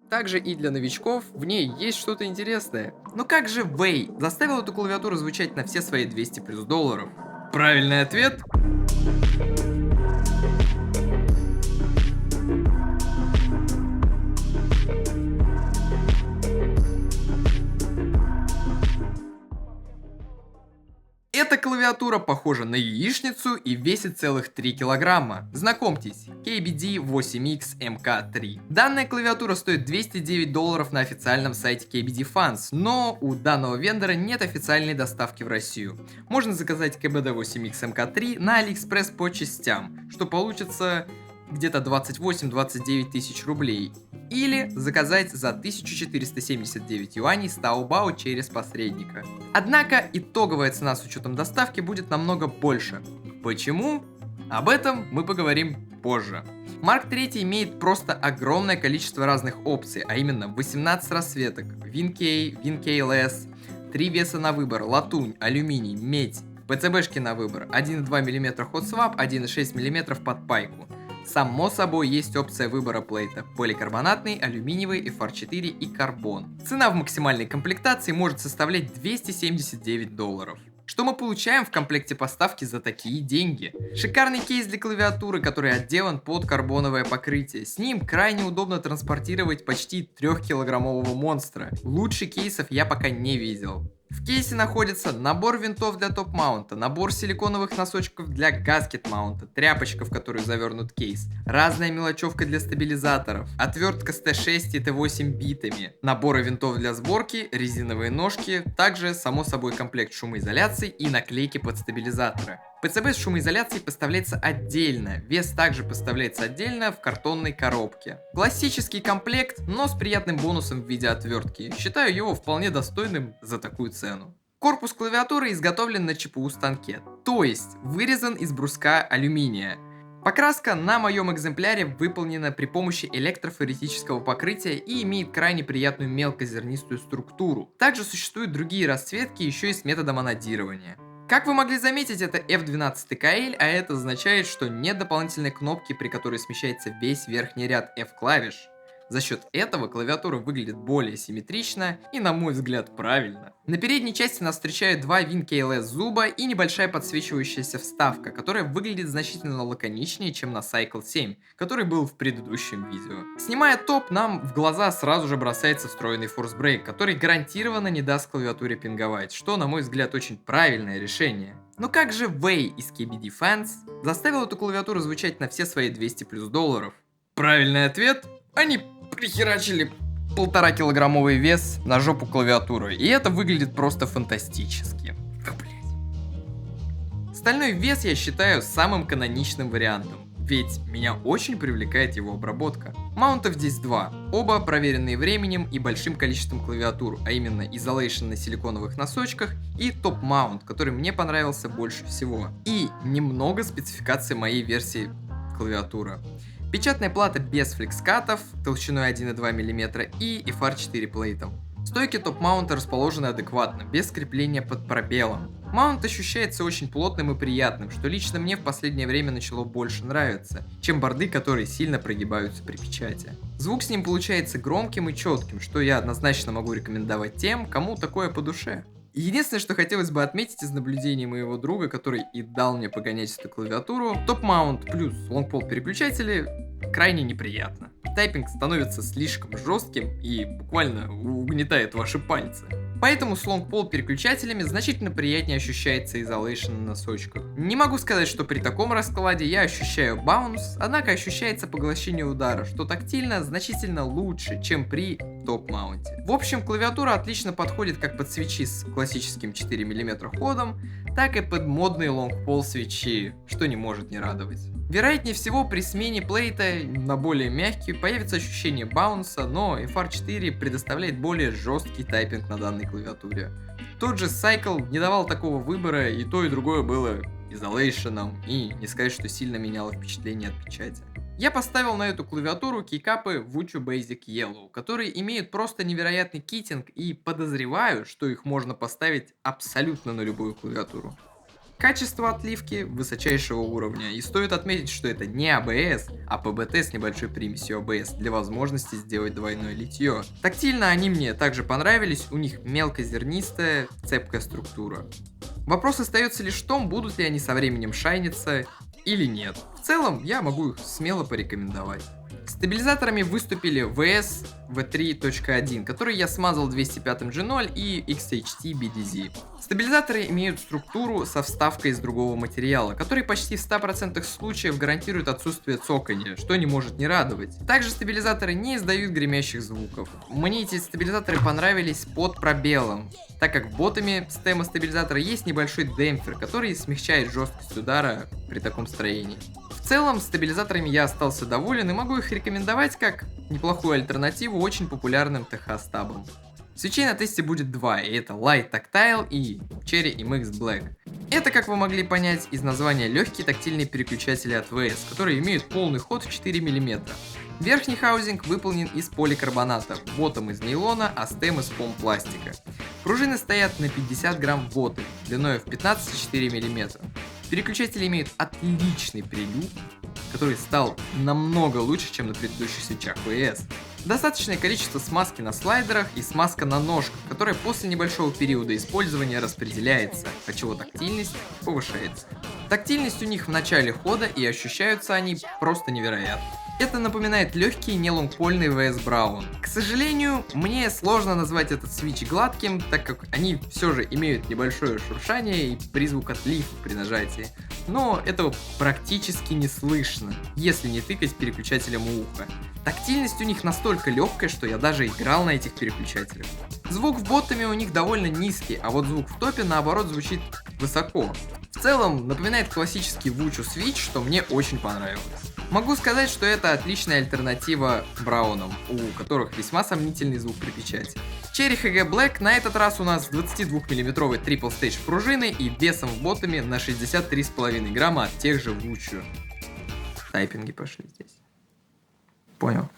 Также и для новичков в ней есть что-то интересное. Но как же Вэй заставил эту клавиатуру звучать на все свои 200 плюс долларов? Правильный ответ. Эта клавиатура похожа на яичницу и весит целых 3 килограмма. Знакомьтесь, KBD 8X MK3. Данная клавиатура стоит 209 долларов на официальном сайте KBD Fans, но у данного вендора нет официальной доставки в Россию. Можно заказать KBD 8X MK3 на AliExpress по частям, что получится где-то 28-29 тысяч рублей. Или заказать за 1479 юаней с Taobao через посредника. Однако итоговая цена с учетом доставки будет намного больше. Почему? Об этом мы поговорим позже. Mark III имеет просто огромное количество разных опций, а именно 18 расцветок, WinK, WinK-less, 3 веса на выбор, латунь, алюминий, медь, PCB-шки на выбор, 1,2 мм hot swap, 1,6 мм под пайку. Само собой есть опция выбора плейта: поликарбонатный, алюминиевый, FR4 и карбон. Цена в максимальной комплектации может составлять 279 долларов. Что мы получаем в комплекте поставки за такие деньги? Шикарный кейс для клавиатуры, который отделан под карбоновое покрытие. С ним крайне удобно транспортировать почти 3-килограммового монстра. Лучше кейсов я пока не видел. В кейсе находится набор винтов для топ-маунта, набор силиконовых носочков для гаскет-маунта, тряпочка, в которую завернут кейс, разная мелочевка для стабилизаторов, отвертка с Т6 и Т8 битами, наборы винтов для сборки, резиновые ножки, также, само собой, комплект шумоизоляции и наклейки под стабилизаторы. ПЦБ с шумоизоляцией поставляется отдельно, вес также поставляется отдельно в картонной коробке. Классический комплект, но с приятным бонусом в виде отвертки. Считаю его вполне достойным за такую цену. Корпус клавиатуры изготовлен на ЧПУ станке, то есть вырезан из бруска алюминия. Покраска на моем экземпляре выполнена при помощи электрофоретического покрытия и имеет крайне приятную мелкозернистую структуру. Также существуют другие расцветки еще и с методом анодирования. Как вы могли заметить, это F12KL, а это означает, что нет дополнительной кнопки, при которой смещается весь верхний ряд F-клавиш. За счет этого клавиатура выглядит более симметрично и, на мой взгляд, правильно. На передней части нас встречают два WinK-less зуба и небольшая подсвечивающаяся вставка, которая выглядит значительно лаконичнее, чем на Cycle 7, который был в предыдущем видео. Снимая топ, нам в глаза сразу же бросается встроенный Force Break, который гарантированно не даст клавиатуре пинговать, что, на мой взгляд, очень правильное решение. Но как же Вэй из KBD Fans заставил эту клавиатуру звучать на все свои 200 плюс долларов? Правильный ответ: они прихерачили 1,5-килограммовый вес на жопу клавиатуры, и это выглядит просто фантастически. Стальной вес я считаю самым каноничным вариантом, ведь меня очень привлекает его обработка. Маунтов здесь два, оба проверенные временем и большим количеством клавиатур, а именно Isolation на силиконовых носочках и Top Mount, который мне понравился больше всего. И немного спецификаций моей версии клавиатуры. Печатная плата без фликскатов толщиной 1,2 мм и FR4 плейтом. Стойки топ-маунта расположены адекватно, без скрепления под пробелом. Маунт ощущается очень плотным и приятным, что лично мне в последнее время начало больше нравиться, чем борды, которые сильно прогибаются при печати. Звук с ним получается громким и четким, что я однозначно могу рекомендовать тем, кому такое по душе. Единственное, что хотелось бы отметить из наблюдений моего друга, который и дал мне погонять эту клавиатуру: топ-маунт плюс лонгпол переключатели крайне неприятно. Тайпинг становится слишком жестким и буквально угнетает ваши пальцы. Поэтому с лонгпол переключателями значительно приятнее ощущается Isolation на носочках. Не могу сказать, что при таком раскладе я ощущаю баунс, однако ощущается поглощение удара, что тактильно значительно лучше, чем при топ-маунте. В общем, клавиатура отлично подходит как под свечи с классическим 4 мм ходом, так и под модные лонгпол свечи, что не может не радовать. Вероятнее всего, при смене плейта на более мягкий появится ощущение баунса, но FR4 предоставляет более жесткий тайпинг на данной клавиатуре. Тот же Cycle не давал такого выбора, и то и другое было Isolation, и не сказать, что сильно меняло впечатление от печати. Я поставил на эту клавиатуру кейкапы Vuchu Basic Yellow, которые имеют просто невероятный китинг, и подозреваю, что их можно поставить абсолютно на любую клавиатуру. Качество отливки высочайшего уровня, и стоит отметить, что это не ABS, а PBT с небольшой примесью ABS для возможности сделать двойное литье. Тактильно они мне также понравились, у них мелкозернистая, цепкая структура. Вопрос остается лишь в том, будут ли они со временем шайниться или нет. В целом, я могу их смело порекомендовать. Стабилизаторами выступили VS V3.1, который я смазал 205 G0 и XHT BDZ. Стабилизаторы имеют структуру со вставкой из другого материала, который почти в 100% случаев гарантирует отсутствие цоканья, что не может не радовать. Также стабилизаторы не издают гремящих звуков. Мне эти стабилизаторы понравились под пробелом, так как в ботоме стема стабилизатора есть небольшой демпфер, который смягчает жесткость удара при таком строении. В целом, стабилизаторами я остался доволен и могу их рекомендовать как неплохую альтернативу очень популярным TH-стабам. Свечей на тесте будет два, и это Light Tactile и Cherry MX Black. Это, как вы могли понять, из названия легкие тактильные переключатели от VS, которые имеют полный ход в 4 мм. Верхний хаузинг выполнен из поликарбоната, ботом из нейлона, а стем из фом-пластика. Пружины стоят на 50 грамм воты, длиной в 15,4 мм. Переключатели имеют отличный прилюд, который стал намного лучше, чем на предыдущих свечах VS. Достаточное количество смазки на слайдерах и смазка на ножках, которая после небольшого периода использования распределяется, отчего тактильность повышается. Тактильность у них в начале хода, и ощущаются они просто невероятно. Это напоминает легкий нелонгпольный VS Brown. К сожалению, мне сложно назвать этот свич гладким, так как они все же имеют небольшое шуршание и призвук отлива при нажатии. Но этого практически не слышно, если не тыкать переключателем у уха. Тактильность у них настолько легкая, что я даже играл на этих переключателях. Звук в ботоме у них довольно низкий, а вот звук в топе наоборот звучит высоко. В целом напоминает классический Vucu Switch, что мне очень понравилось. Могу сказать, что это отличная альтернатива Браунам, у которых весьма сомнительный звук при печати. Cherry HG Black на этот раз у нас с 22 мм Triple Stage пружины и весом в ботоме на 63,5 грамма от тех же Vucu. Тайпинги пошли здесь. Понял.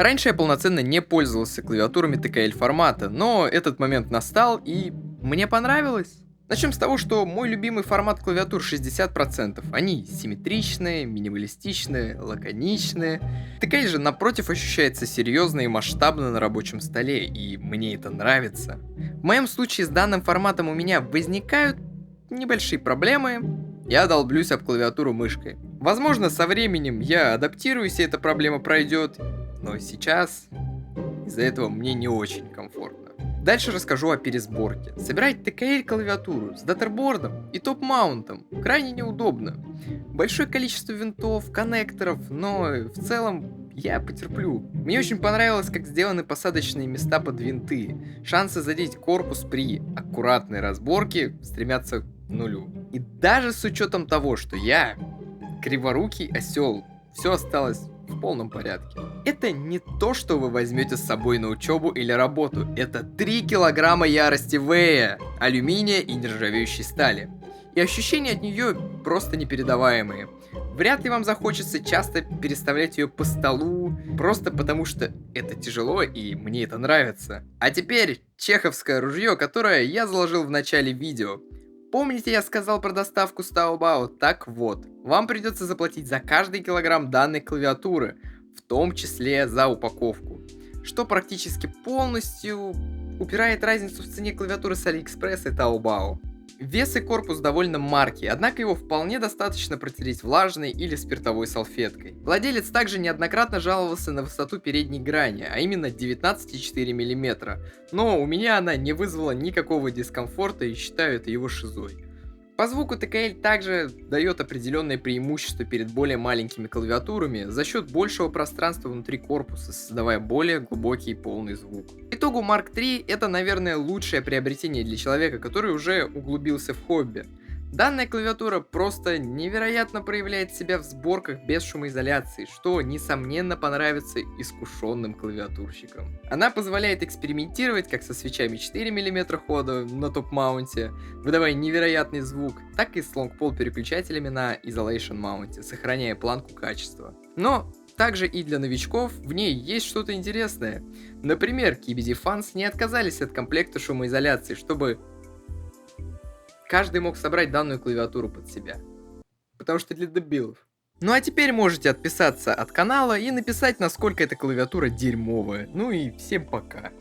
Раньше я полноценно не пользовался клавиатурами TKL формата, но этот момент настал и мне понравилось. Начнем с того, что мой любимый формат клавиатур 60%. Они симметричные, минималистичные, лаконичные. TKL же напротив ощущается серьезно и масштабно на рабочем столе, и мне это нравится. В моем случае с данным форматом у меня возникают небольшие проблемы. Я долблюсь об клавиатуру мышкой. Возможно, со временем я адаптируюсь, и эта проблема пройдет, но сейчас из-за этого мне не очень комфортно. Дальше расскажу о пересборке. Собирать ТКЛ клавиатуру с даттербордом и топ-маунтом крайне неудобно. Большое количество винтов, коннекторов, но в целом я потерплю. Мне очень понравилось, как сделаны посадочные места под винты. Шансы задеть корпус при аккуратной разборке стремятся к нулю. И даже с учетом того, что я криворукий осел, все осталось в полном порядке. Это не то, что вы возьмете с собой на учебу или работу. Это 3 килограмма ярости Вэя, алюминия и нержавеющей стали. И ощущения от нее просто непередаваемые. Вряд ли вам захочется часто переставлять ее по столу, просто потому что это тяжело и мне это нравится. А теперь чеховское ружье, которое я заложил в начале видео. Помните, я сказал про доставку с Taobao? Так вот, вам придется заплатить за каждый килограмм данной клавиатуры, в том числе за упаковку, что практически полностью упирает разницу в цене клавиатуры с AliExpress и Taobao. Вес и корпус довольно марки, однако его вполне достаточно протереть влажной или спиртовой салфеткой. Владелец также неоднократно жаловался на высоту передней грани, а именно 19,4 мм, но у меня она не вызвала никакого дискомфорта и считаю это его шизой. По звуку ТКЛ также дает определенное преимущество перед более маленькими клавиатурами за счет большего пространства внутри корпуса, создавая более глубокий и полный звук. По итогу Mark III это, наверное, лучшее приобретение для человека, который уже углубился в хобби. Данная клавиатура просто невероятно проявляет себя в сборках без шумоизоляции, что, несомненно, понравится искушенным клавиатурщикам. Она позволяет экспериментировать как со свечами 4 мм хода на топ-маунте, выдавая невероятный звук, так и с лонгпол переключателями на Isolation маунте, сохраняя планку качества. Но также и для новичков в ней есть что-то интересное. Например, KBD Fans не отказались от комплекта шумоизоляции, чтобы каждый мог собрать данную клавиатуру под себя. Потому что для дебилов. Ну а теперь можете отписаться от канала и написать, насколько эта клавиатура дерьмовая. Ну и всем пока.